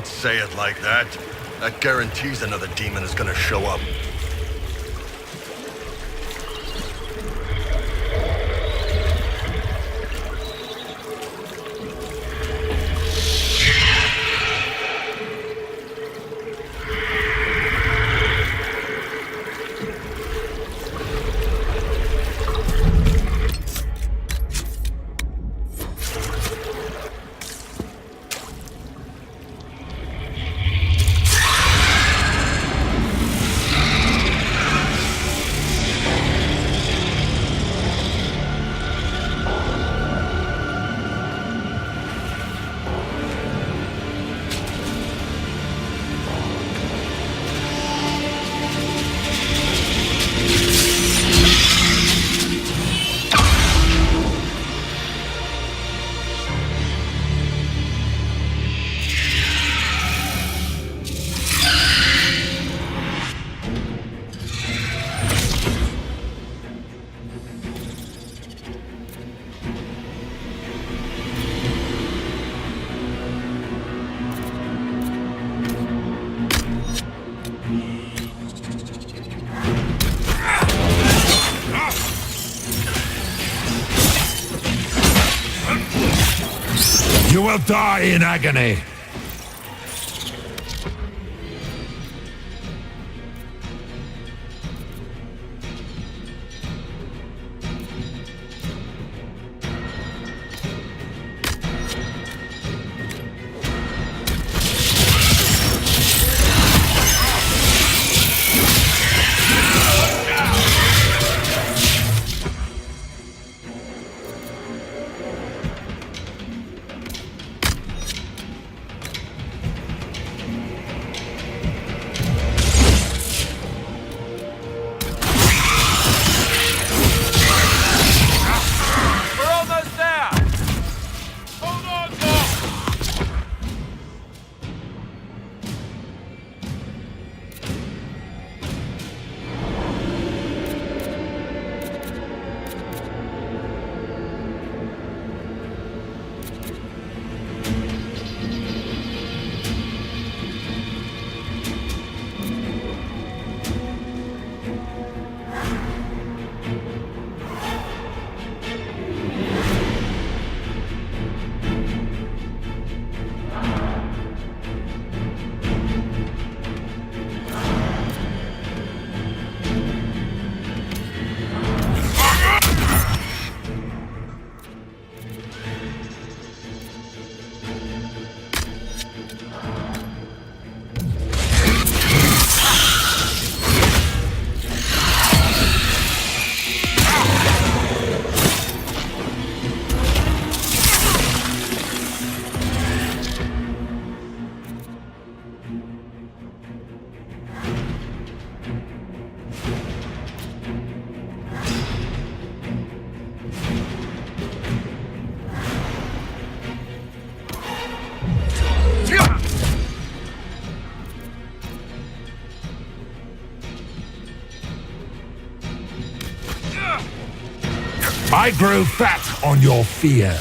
Don't say it like that. That guarantees another demon is gonna show up. You will die in agony. I grow fat on your fear.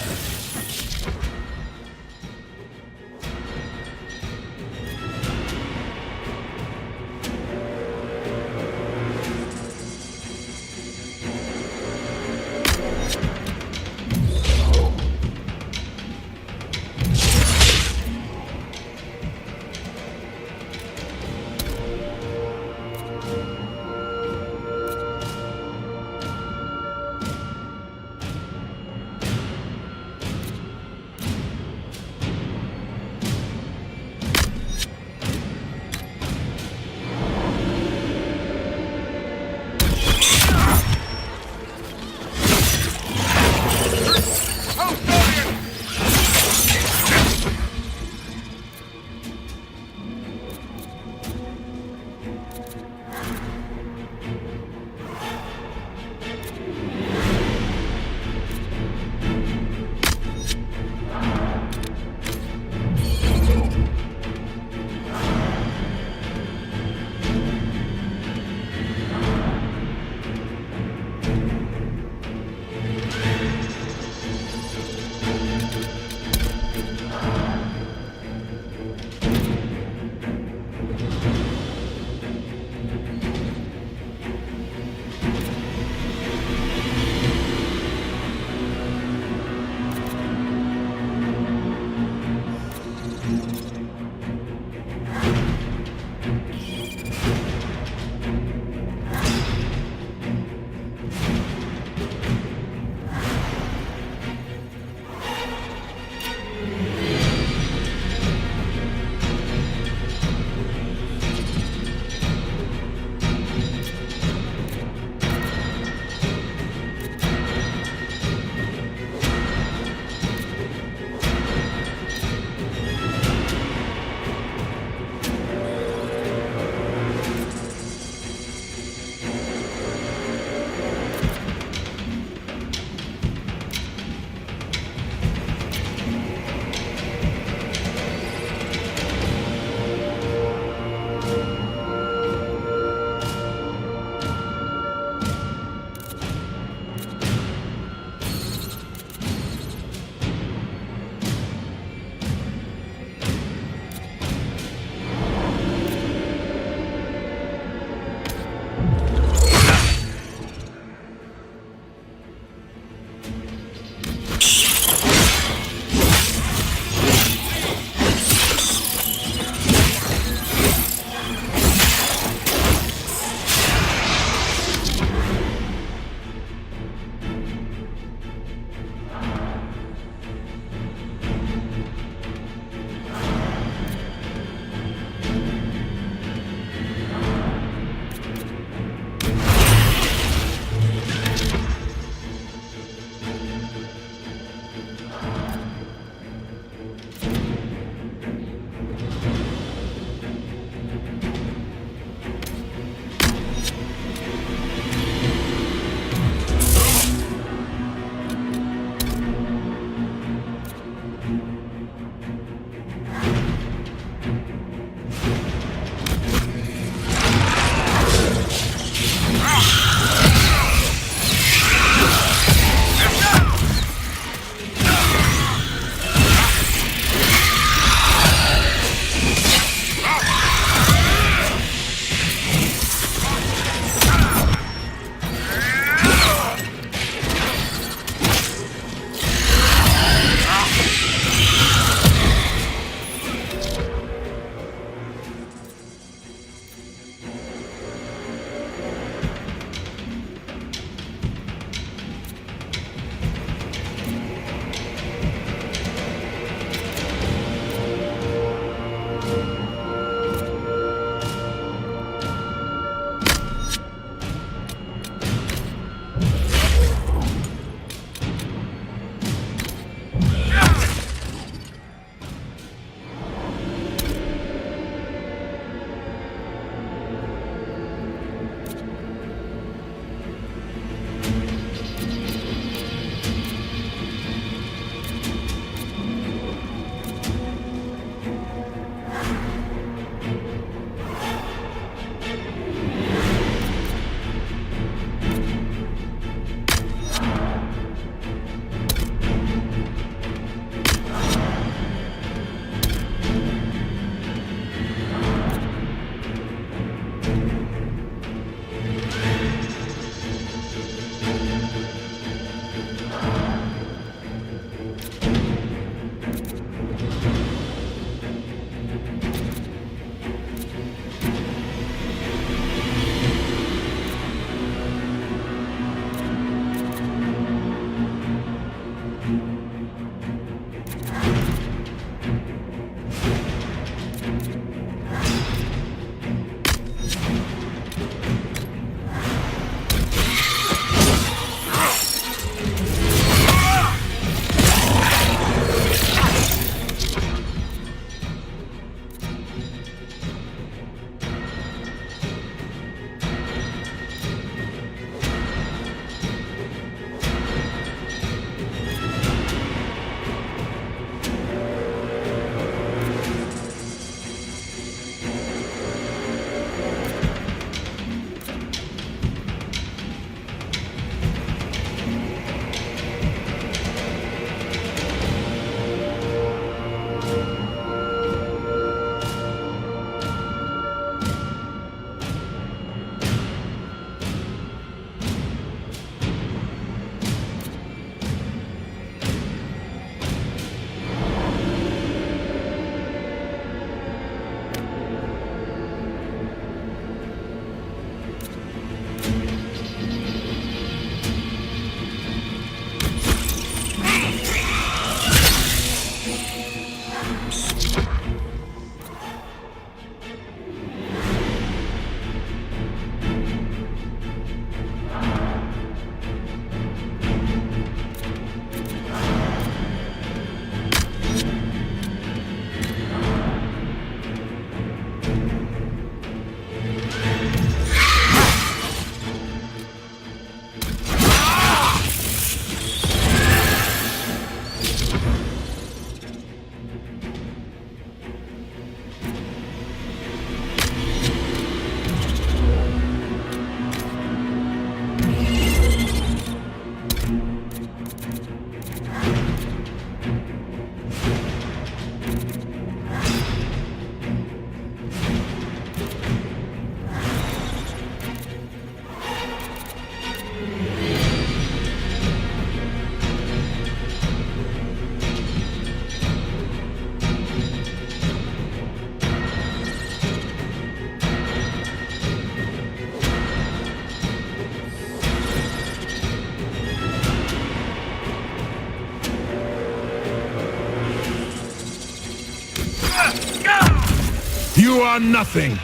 You are nothing.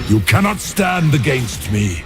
You cannot stand against me.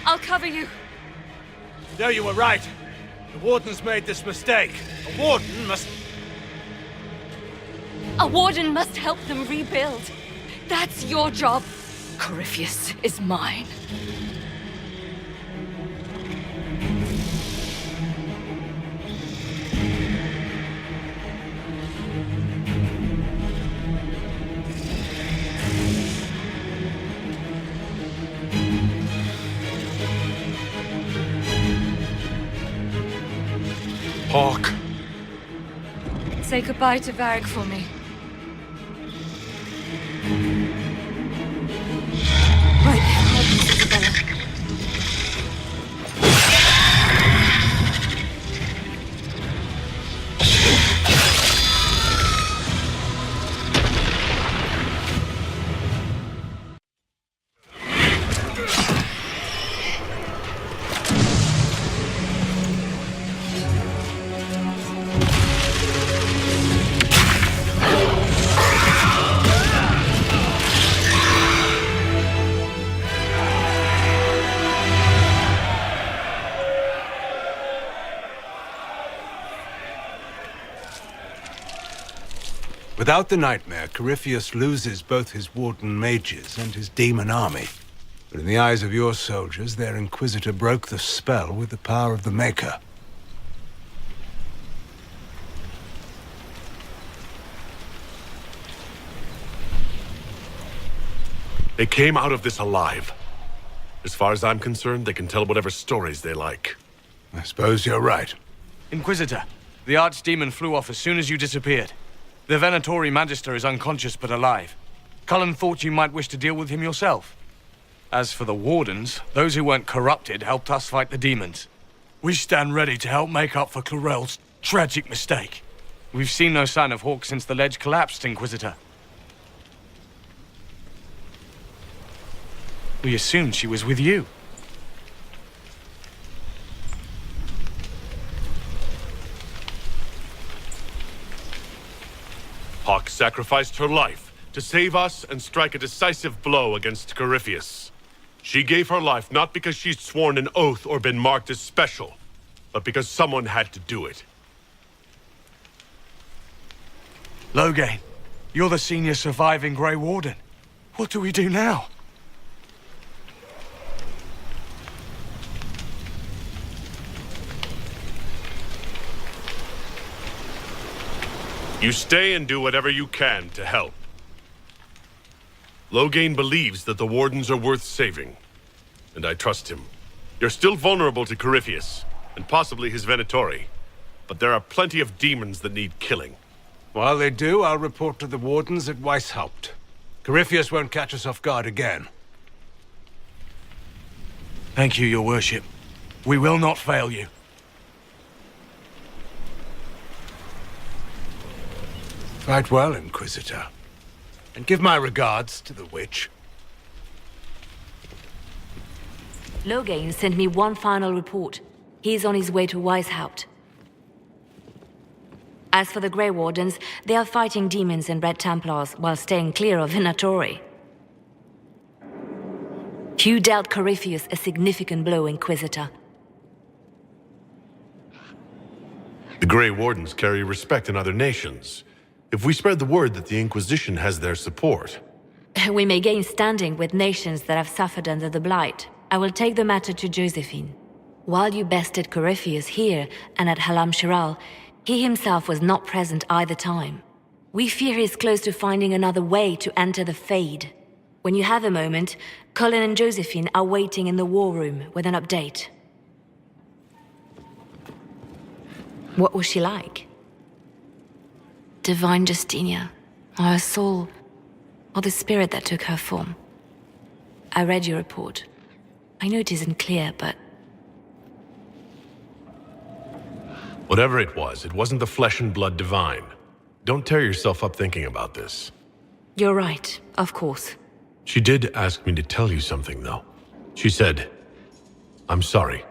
I'll cover you. No, you were right. The Warden's made this mistake. A Warden must... A Warden must help them rebuild. That's your job. Corypheus is mine. Hawk. Say goodbye to Varric for me. Right, Isabella. Without the Nightmare, Corypheus loses both his Warden mages and his demon army. But in the eyes of your soldiers, their Inquisitor broke the spell with the power of the Maker. They came out of this alive. As far as I'm concerned, they can tell whatever stories they like. I suppose you're right. Inquisitor, the Archdemon flew off as soon as you disappeared. The Venatori Magister is unconscious but alive. Cullen thought you might wish to deal with him yourself. As for the Wardens, those who weren't corrupted helped us fight the demons. We stand ready to help make up for Clorel's tragic mistake. We've seen no sign of Hawk since the ledge collapsed, Inquisitor. We assumed she was with you. Hawk sacrificed her life to save us and strike a decisive blow against Corypheus. She gave her life not because she'd sworn an oath or been marked as special, but because someone had to do it. Loghain, you're the senior surviving Grey Warden. What do we do now? You stay and do whatever you can to help. Loghain believes that the Wardens are worth saving, and I trust him. You're still vulnerable to Corypheus, and possibly his Venatori, but there are plenty of demons that need killing. While they do, I'll report to the Wardens at Weishaupt. Corypheus won't catch us off guard again. Thank you, your worship. We will not fail you. Fight well, Inquisitor. And give my regards to the witch. Loghain sent me one final report. He's on his way to Weishaupt. As for the Grey Wardens, they are fighting demons and Red Templars while staying clear of Venatori. You dealt Corypheus a significant blow, Inquisitor. The Grey Wardens carry respect in other nations. If we spread the word that the Inquisition has their support... We may gain standing with nations that have suffered under the Blight. I will take the matter to Josephine. While you bested Corypheus here and at Halam Shiral, he himself was not present either time. We fear he is close to finding another way to enter the Fade. When you have a moment, Cullen and Josephine are waiting in the war room with an update. What was she like? Divine Justinia, or her soul, or the spirit that took her form. I read your report. I know it isn't clear, but... Whatever it wasn't the flesh and blood divine. Don't tear yourself up thinking about this. You're right, of course. She did ask me to tell you something, though. She said, "I'm sorry.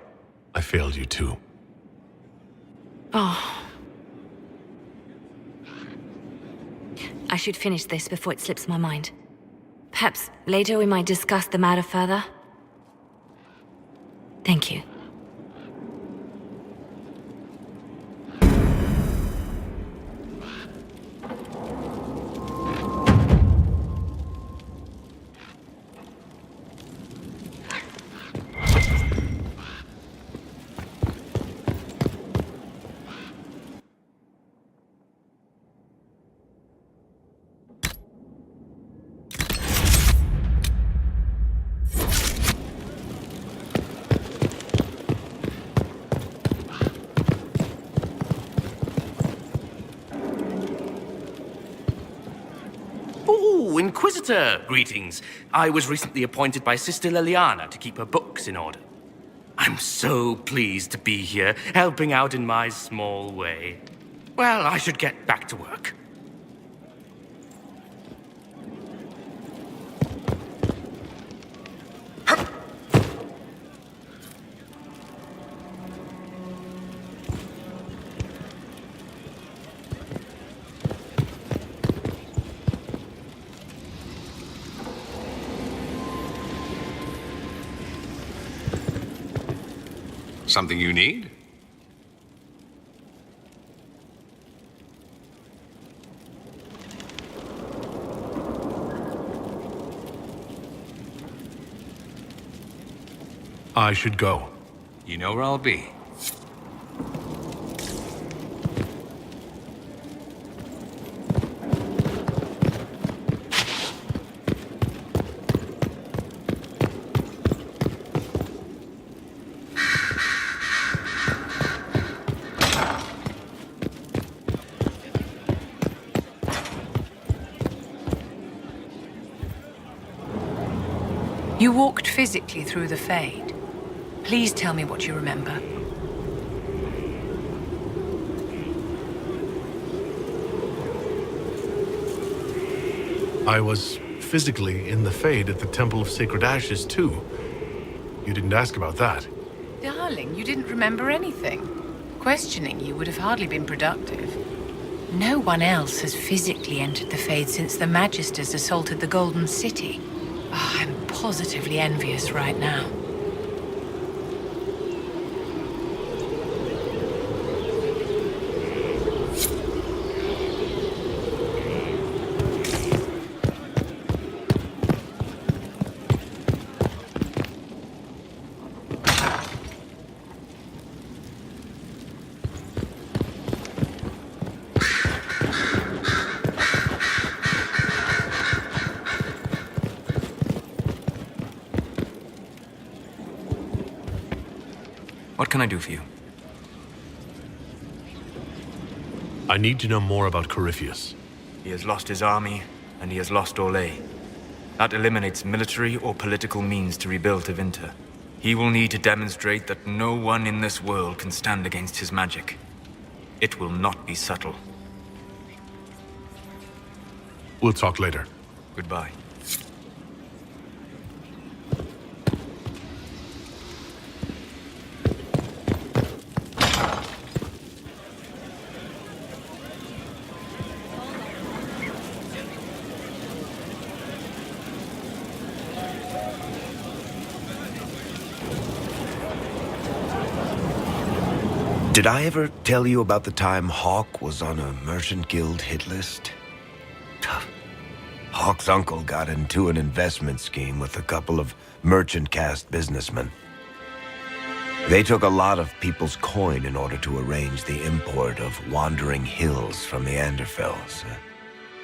I failed you too." Oh. I should finish this before it slips my mind. Perhaps later we might discuss the matter further. Thank you. Inquisitor, greetings. I was recently appointed by Sister Liliana to keep her books in order. I'm so pleased to be here, helping out in my small way. Well, I should get back to work. Something you need? I should go. You know where I'll be. You walked physically through the Fade. Please tell me what you remember. I was physically in the Fade at the Temple of Sacred Ashes, too. You didn't ask about that. Darling, you didn't remember anything. Questioning you would have hardly been productive. No one else has physically entered the Fade since the Magisters assaulted the Golden City. Oh, I'm positively envious right now. What can I do for you? I need to know more about Corypheus. He has lost his army, and he has lost Orlais. That eliminates military or political means to rebuild Tevinter. He will need to demonstrate that no one in this world can stand against his magic. It will not be subtle. We'll talk later. Goodbye. Did I ever tell you about the time Hawk was on a merchant guild hit list? Hawk's uncle got into an investment scheme with a couple of merchant caste businessmen. They took a lot of people's coin in order to arrange the import of wandering hills from the Anderfells.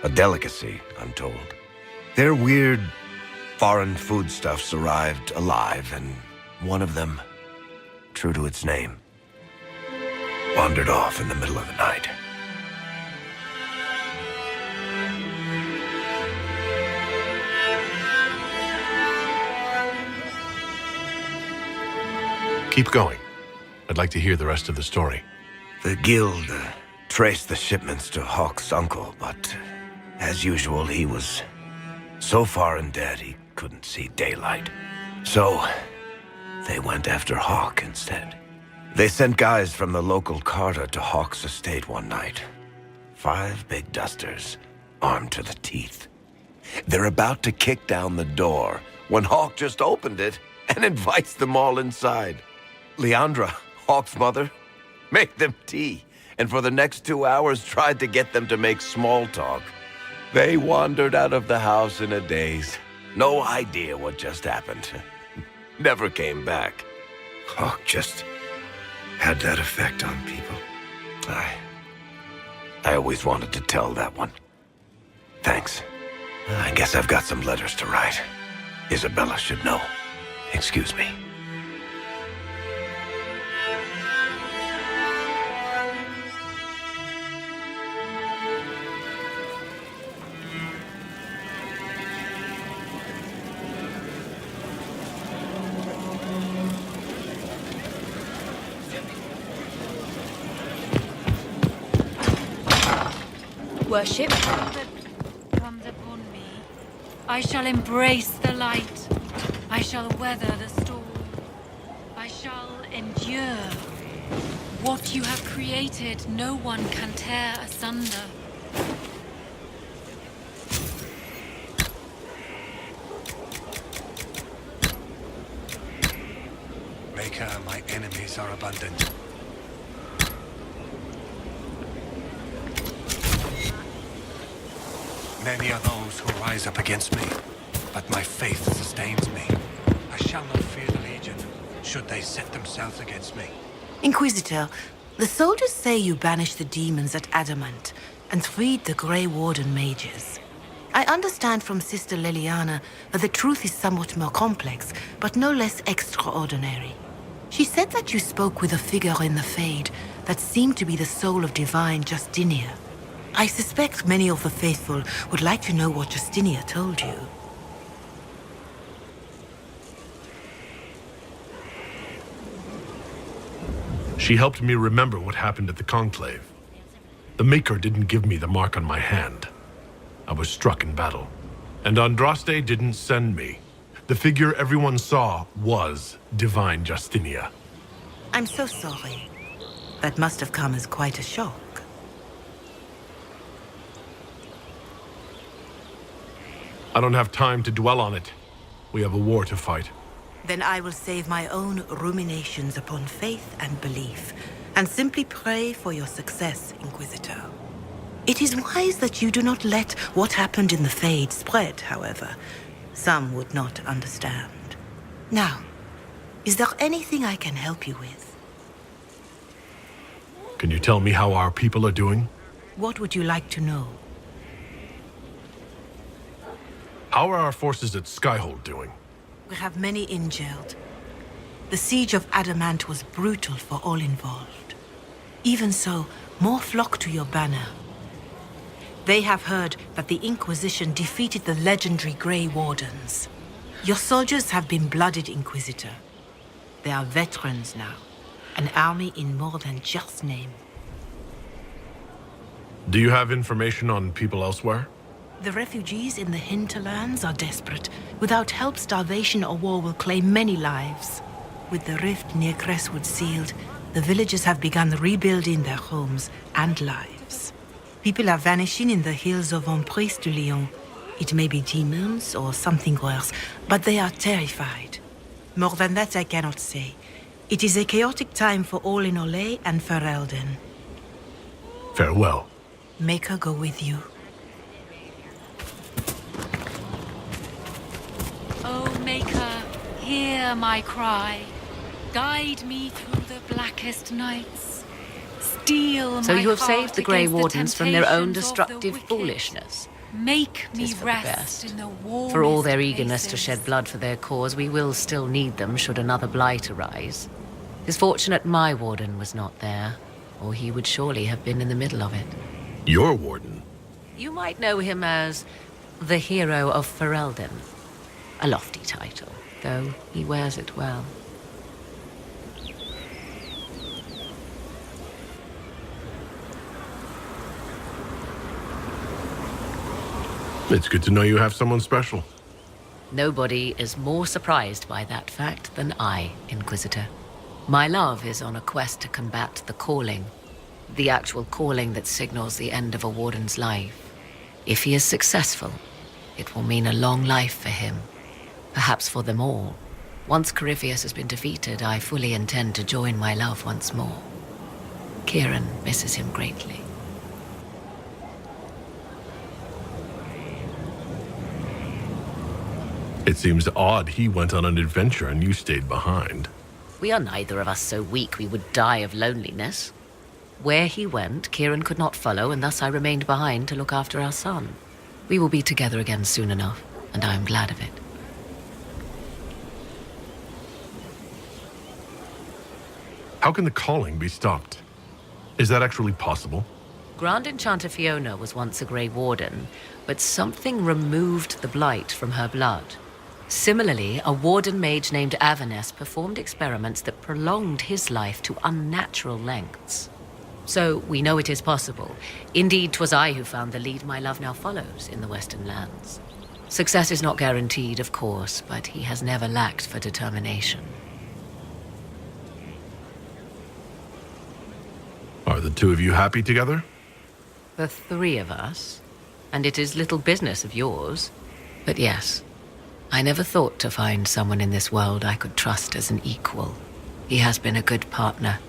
A delicacy, I'm told. Their weird foreign foodstuffs arrived alive, and one of them, true to its name, wandered off in the middle of the night. Keep going. I'd like to hear the rest of the story. The guild traced the shipments to Hawk's uncle, but as usual, he was so far in debt he couldn't see daylight. So they went after Hawk instead. They sent guys from the local carter to Hawk's estate one night. 5 big dusters, armed to the teeth. They're about to kick down the door when Hawk just opened it and invites them all inside. Leandra, Hawk's mother, made them tea, and for the next 2 hours tried to get them to make small talk. They wandered out of the house in a daze. No idea what just happened. Never came back. Hawk just had that effect on people. I always wanted to tell that one. Thanks. I guess I've got some letters to write. Isabella should know. Excuse me. worship. Comes upon me. I shall embrace the light. I shall weather the storm. I shall endure. What you have created, no one can tear asunder. Maker, my enemies are abundant. Many are those who rise up against me, but my faith sustains me. I shall not fear the Legion, should they set themselves against me. Inquisitor, the soldiers say you banished the demons at Adamant and freed the Grey Warden mages. I understand from Sister Leliana that the truth is somewhat more complex, but no less extraordinary. She said that you spoke with a figure in the Fade that seemed to be the soul of divine Justinia. I suspect many of the faithful would like to know what Justinia told you. She helped me remember what happened at the Conclave. The Maker didn't give me the mark on my hand. I was struck in battle. And Andraste didn't send me. The figure everyone saw was divine Justinia. I'm so sorry. That must have come as quite a shock. I don't have time to dwell on it. We have a war to fight. Then I will save my own ruminations upon faith and belief, and simply pray for your success, Inquisitor. It is wise that you do not let what happened in the Fade spread, however. Some would not understand. Now, is there anything I can help you with? Can you tell me how our people are doing? What would you like to know? How are our forces at Skyhold doing? We have many injured. The siege of Adamant was brutal for all involved. Even so, more flock to your banner. They have heard that the Inquisition defeated the legendary Grey Wardens. Your soldiers have been blooded, Inquisitor. They are veterans now, an army in more than just name. Do you have information on people elsewhere? The refugees in the hinterlands are desperate. Without help, starvation or war will claim many lives. With the rift near Crestwood sealed, the villagers have begun rebuilding their homes and lives. People are vanishing in the hills of Emprise de Lyon. It may be demons or something worse, but they are terrified. More than that I cannot say. It is a chaotic time for all in Olay and Ferelden. Farewell. Make her go with you. O Maker, hear my cry. Guide me through the blackest nights. Steel So my you have heart saved the Grey against Wardens from their own temptations of the destructive wicked. foolishness. Make me Tis for the rest best. in the warmest For all their eagerness to places. shed blood for their cause, we will still need them should another blight arise. It's fortunate my warden was not there, or he would surely have been in the middle of it. Your warden? You might know him as the hero of Ferelden. A lofty title, though he wears it well. It's good to know you have someone special. Nobody is more surprised by that fact than I, Inquisitor. My love is on a quest to combat the calling. The actual calling that signals the end of a warden's life. If he is successful, it will mean a long life for him. Perhaps for them all. Once Corypheus has been defeated, I fully intend to join my love once more. Kieran misses him greatly. It seems odd he went on an adventure and you stayed behind. We are neither of us so weak we would die of loneliness. Where he went, Kieran could not follow, and thus I remained behind to look after our son. We will be together again soon enough, and I am glad of it. How can the calling be stopped? Is that actually possible? Grand Enchanter Fiona was once a Grey Warden, but something removed the blight from her blood. Similarly, a warden mage named Avernus performed experiments that prolonged his life to unnatural lengths. So we know it is possible. Indeed, 'twas I who found the lead my love now follows in the Western lands. Success is not guaranteed, of course, but he has never lacked for determination. Are the two of you happy together? The three of us, and it is little business of yours. But yes, I never thought to find someone in this world I could trust as an equal. He has been a good partner,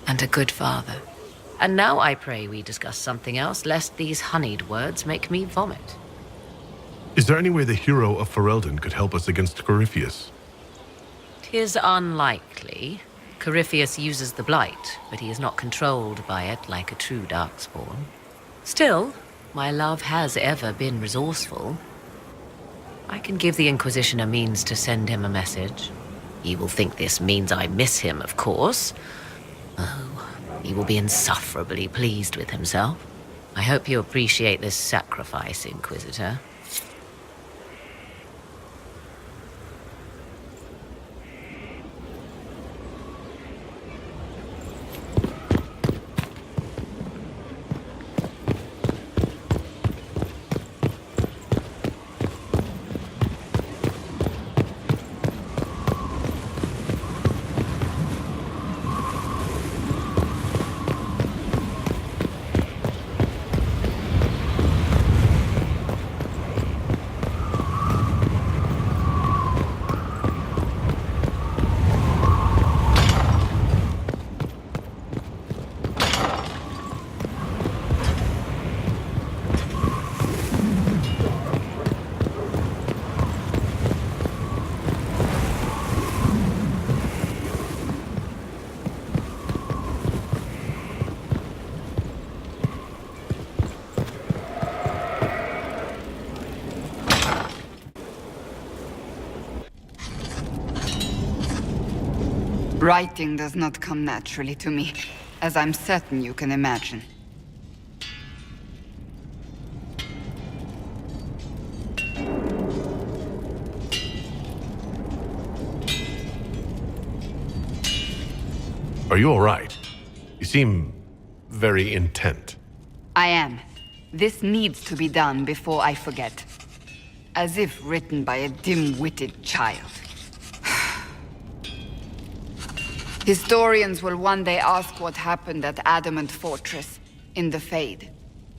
and a good father. And now I pray we discuss something else, lest these honeyed words make me vomit. Is there any way the hero of Ferelden could help us against Corypheus? 'Tis unlikely. Corypheus uses the Blight, but he is not controlled by it like a true Darkspawn. Still, my love has ever been resourceful. I can give the Inquisition a means to send him a message. He will think this means I miss him, of course. Oh, he will be insufferably pleased with himself. I hope you appreciate this sacrifice, Inquisitor. Writing does not come naturally to me, as I'm certain you can imagine. Are you all right? You seem very intent. I am. This needs to be done before I forget. As if written by a dim-witted child. Historians will one day ask what happened at Adamant Fortress, in the Fade.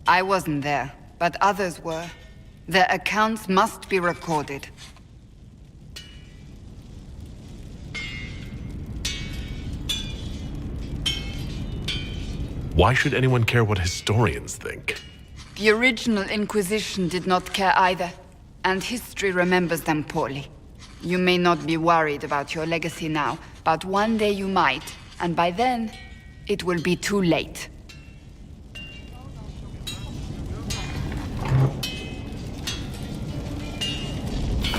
I wasn't there, but others were. Their accounts must be recorded. Why should anyone care what historians think? The original Inquisition did not care either, and history remembers them poorly. You may not be worried about your legacy now, but one day you might, and by then, it will be too late.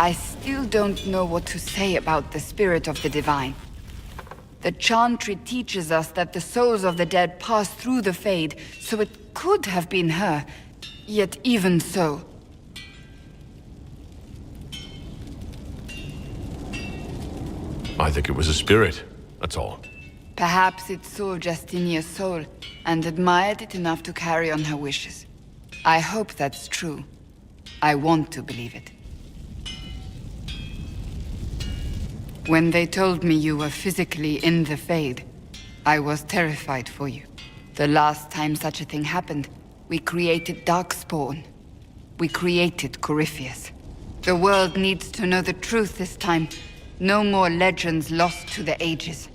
I still don't know what to say about the spirit of the divine. The Chantry teaches us that the souls of the dead pass through the Fade, so it could have been her. Yet even so... I think it was a spirit, that's all. Perhaps it saw Justinia's soul, and admired it enough to carry on her wishes. I hope that's true. I want to believe it. When they told me you were physically in the Fade, I was terrified for you. The last time such a thing happened, we created Darkspawn. We created Corypheus. The world needs to know the truth this time. No more legends lost to the ages.